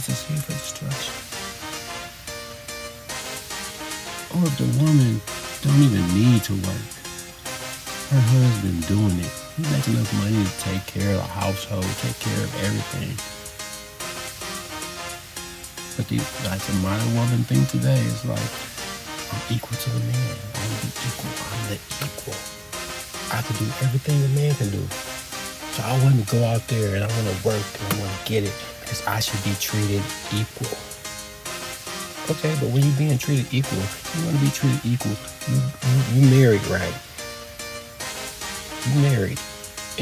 It's a seed for destruction. Or if the woman don't even need to work, her husband doing it, he makes enough money to take care of the household, take care of everything. But like the modern woman thing today is like, I'm equal to the man. I want to be equal. I'm the equal. I can do everything a man can do. So I want to go out there and I want to work and I want to get it because I should be treated equal. Okay, but when you're being treated equal, you want to be treated equal. You married, right? You married.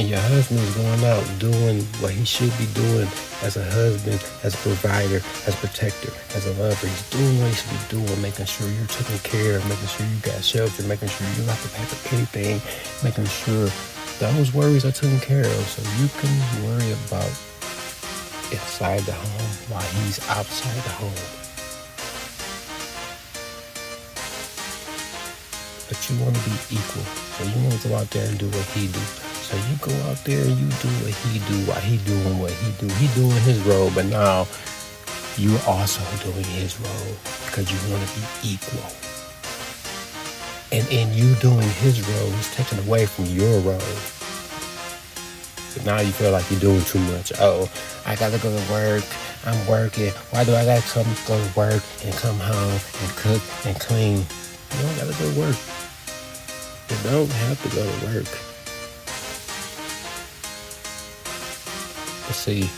And your husband is going out doing what he should be doing as a husband, as a provider, as a protector, as a lover. He's doing what he should be doing, making sure you're taken care of, making sure you got shelter, making sure you don't have to pay for anything, making sure those worries are taken care of so you can worry about inside the home while he's outside the home. But you want to be equal, so you want to go out there and do what he do. So you go out there and you do what he do while he doing what he do. He doing his role, but now you're also doing his role because you want to be equal. And in you doing his role, he's taken away from your role. But now you feel like you're doing too much. Oh, I got to go to work. I'm working. Why do I got to go to work and come home and cook and clean? You don't got to go to work. You don't have to go to work. But see,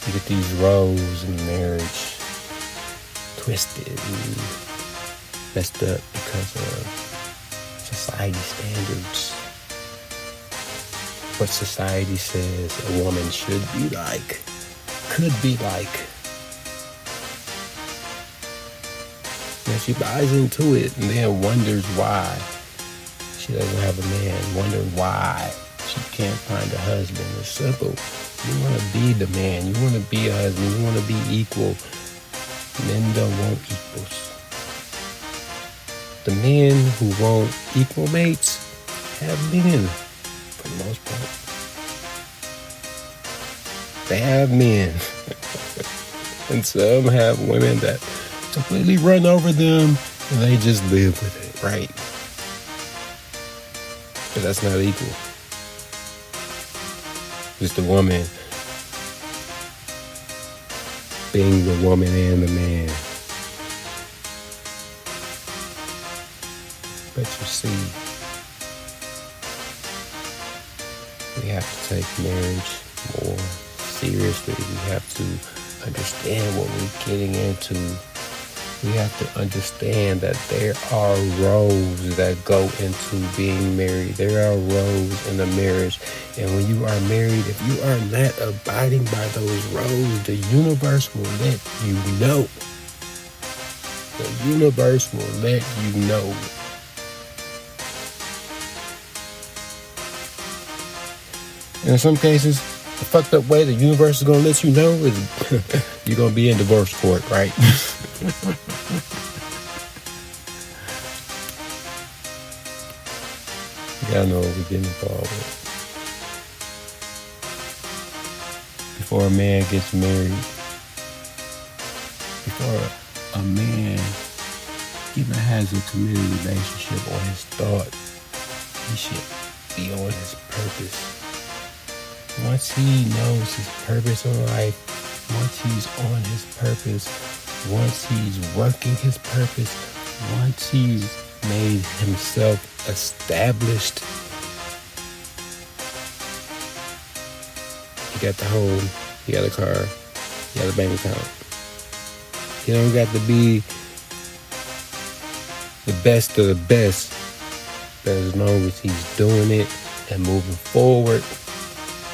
you get these roles in marriage twisted and messed up because of society standards. What society says a woman should be like, could be like. And she buys into it and then wonders why she doesn't have a man, wondering why she can't find a husband. It's simple. You want to be the man. You want to be a husband. You want to be equal. Men don't want equals. The men who want equal mates have men, for the most part. They have men. And some have women that completely run over them and they just live with it, right? But that's not equal. Just the woman being the woman and the man. But you see, we have to take marriage more seriously. We have to understand what we're getting into. We have to understand that there are roles that go into being married. There are roles in a marriage. And when you are married, if you are not abiding by those roles, the universe will let you know. The universe will let you know. And in some cases, the fucked up way the universe is going to let you know is you're going to be in divorce court, right? You gotta know what we're getting involved with. Before a man gets married, before a man even has a committed relationship or his thought, he should be on his purpose. Once he knows his purpose in life, once he's on his purpose, once he's working his purpose, once he's made himself established, he got the home, he got a car, he got a bank account. He don't got to be the best of the best, but as long as he's doing it and moving forward,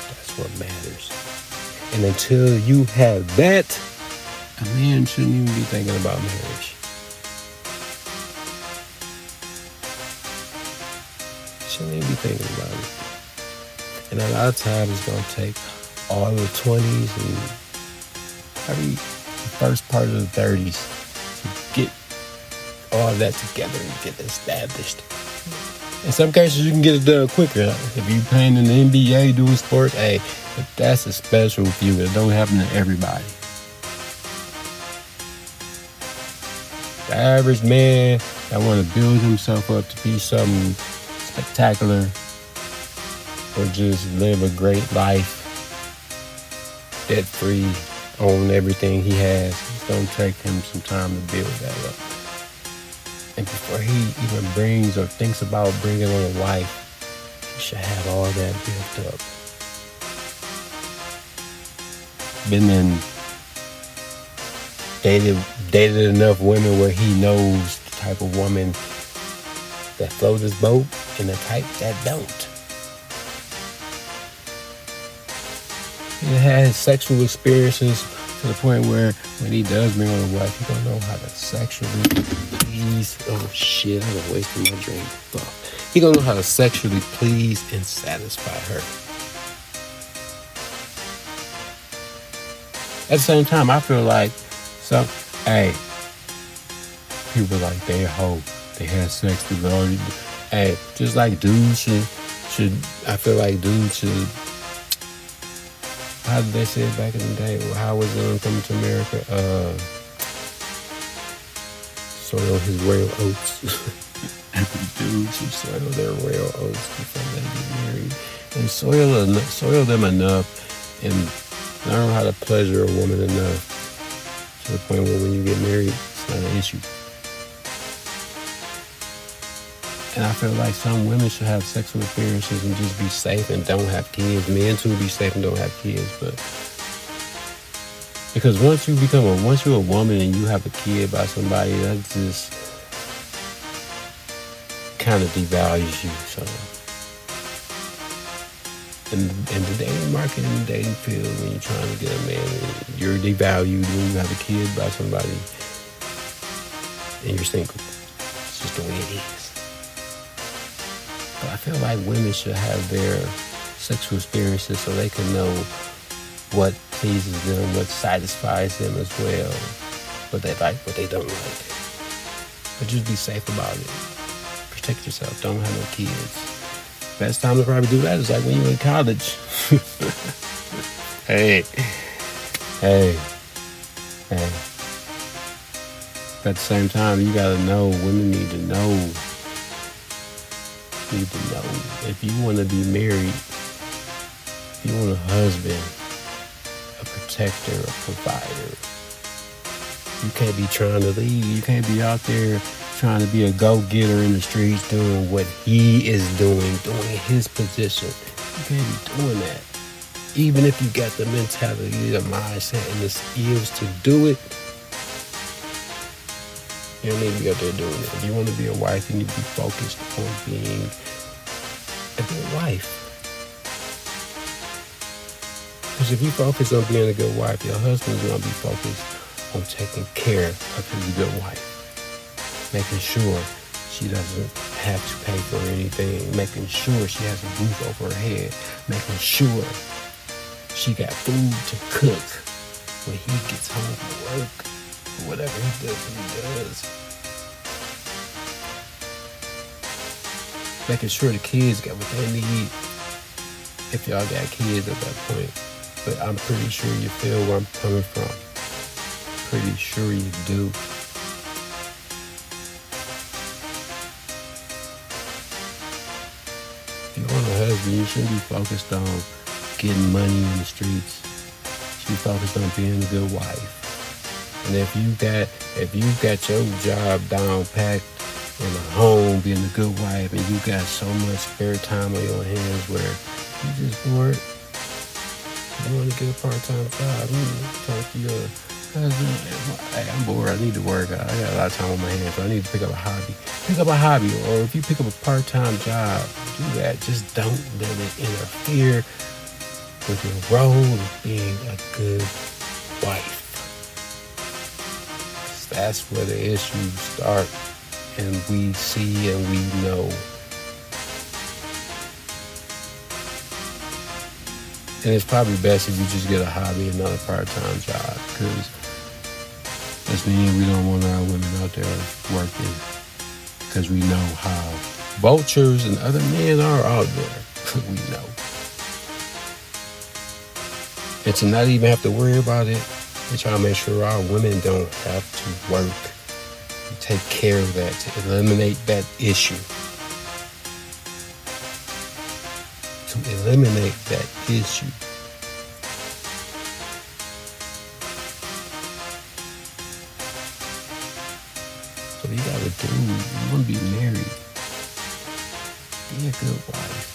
that's what matters. And until you have that, a man shouldn't even be thinking about marriage. Shouldn't even be thinking about it. And a lot of times it's going to take all the 20s and probably the first part of the 30s to get all that together and get established. In some cases, you can get it done quicker. If you're playing in the NBA, doing sports, hey, that's a special few. It don't happen to everybody. The average man that want to build himself up to be something spectacular or just live a great life, debt-free, own everything he has, it's going to take him some time to build that up. And before he even brings or thinks about bringing on a wife, he should have all that built up. Been in, dated enough women where he knows the type of woman that floats his boat and the type that don't. He has sexual experiences to the point where when he does bring on a wife, he don't know how to sexually please. Oh shit, I done wasted my drink. Fuck. He don't know how to sexually please and satisfy her. At the same time, I feel like people like they hoe, they had sex with already. Hey, just like dudes should. I feel like dudes should. How did they say it back in the day? How was it coming to America? Soil his royal oats. Dudes should soil their royal oats before they get married, and soil them enough, and learn how to pleasure a woman enough to the point where when you get married, it's not an issue. And I feel like some women should have sexual experiences and just be safe and don't have kids. Men too be safe and don't have kids, but because once you're a woman and you have a kid by somebody, that just kind of devalues you. So, in the dating market, in the dating field, when you're trying to get a man, you're devalued when you have a kid by somebody and you're single. It's just the way it is. I feel like women should have their sexual experiences so they can know what pleases them, what satisfies them as well, what they like, what they don't like. But just be safe about it. Protect yourself. Don't have no kids. Best time to probably do that is like when you're in college. Hey. But at the same time, you gotta know, women need to know. If you want to be married, if you want a husband, a protector, a provider, you can't be trying to lead. You can't be out there trying to be a go-getter in the streets doing what he is doing his position. You can't be doing that. Even if you got the mentality, the mindset, and the skills to do it, you don't need to be out there doing it. If you want to be a wife, you need to be focused on being a good wife. Because if you focus on being a good wife, your husband's going to be focused on taking care of his good wife. Making sure she doesn't have to pay for anything. Making sure she has a roof over her head. Making sure she got food to cook when he gets home from work. Whatever he does. Making sure the kids got what they need. If y'all got kids at that point. But I'm pretty sure you feel where I'm coming from. Pretty sure you do. If you want a husband, you shouldn't be focused on getting money in the streets. You should be focused on being a good wife. And if you got your job down packed in a home, being a good wife, and you got so much spare time on your hands where you just bored, you want to get a part-time job, you talk to your husband, hey, I'm bored, I need to work, I got a lot of time on my hands, so I need to pick up a hobby. Or if you pick up a part-time job, do that. Just don't let it interfere with your role of being a good wife. That's where the issues start, and we see and we know. And it's probably best if you just get a hobby and not a part-time job, because that's meaning we don't want our women out there working, because we know how vultures and other men are out there. We know. And to not even have to worry about it, we try to make sure our women don't have to work to take care of that, to eliminate that issue. To eliminate that issue. So you gotta do, you wanna be married. Be a good wife.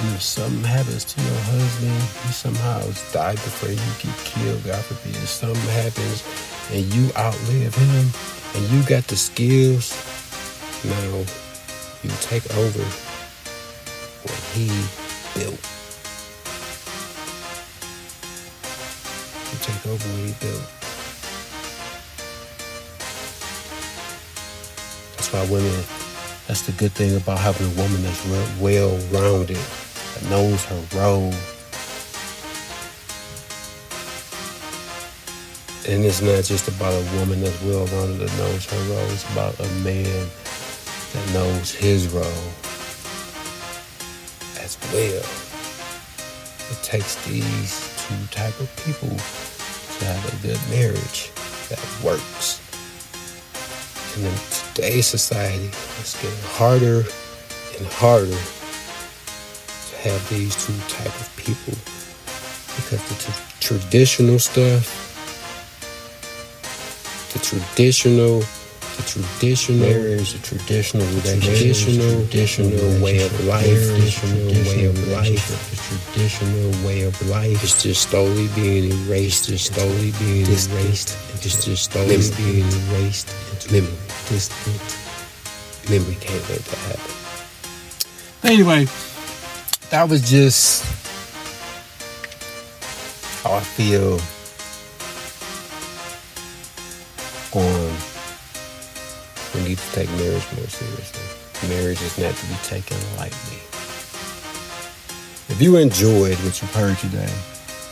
And if something happens to your husband, he somehow died before you get killed, God forbid, if something happens and you outlive him and you got the skills, now you take over what he built. You take over what he built. That's why women, that's the good thing about having a woman that's well-rounded, that knows her role. And it's not just about a woman that's well-rounded that knows her role. It's about a man that knows his role as well. It takes these two type of people to have a good marriage that works. And in today's society, it's getting harder and harder to have these two type of people, because the traditional stuff, the traditional marriage, the traditional relationship, the traditional way of life, the traditional way of life is just slowly being erased, it's just slowly being erased into memory. Memory can't let that happen. Anyway, that was just how I feel on we need to take marriage more seriously. Marriage is not to be taken lightly. If you enjoyed what you've heard today,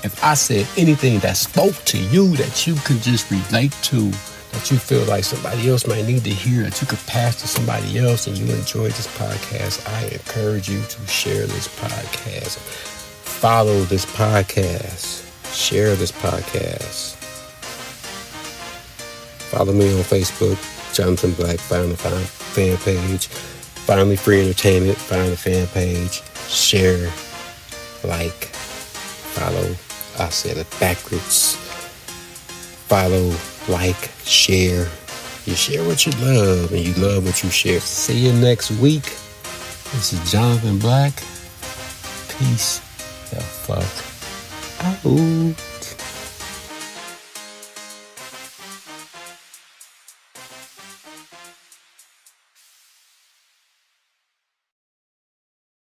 if I said anything that spoke to you, that you could just relate to, that you feel like somebody else might need to hear, that you could pass to somebody else, and you enjoyed this podcast, I encourage you to share this podcast. Follow this podcast. Share this podcast. Follow me on Facebook, Johnathan Blaqe, find the fan page. Finally Free Entertainment, find the fan page. Share, like, follow. I said it backwards. Follow, like, share. You share what you love, and you love what you share. See you next week. This is Johnathan Blaqe. Peace the fuck out.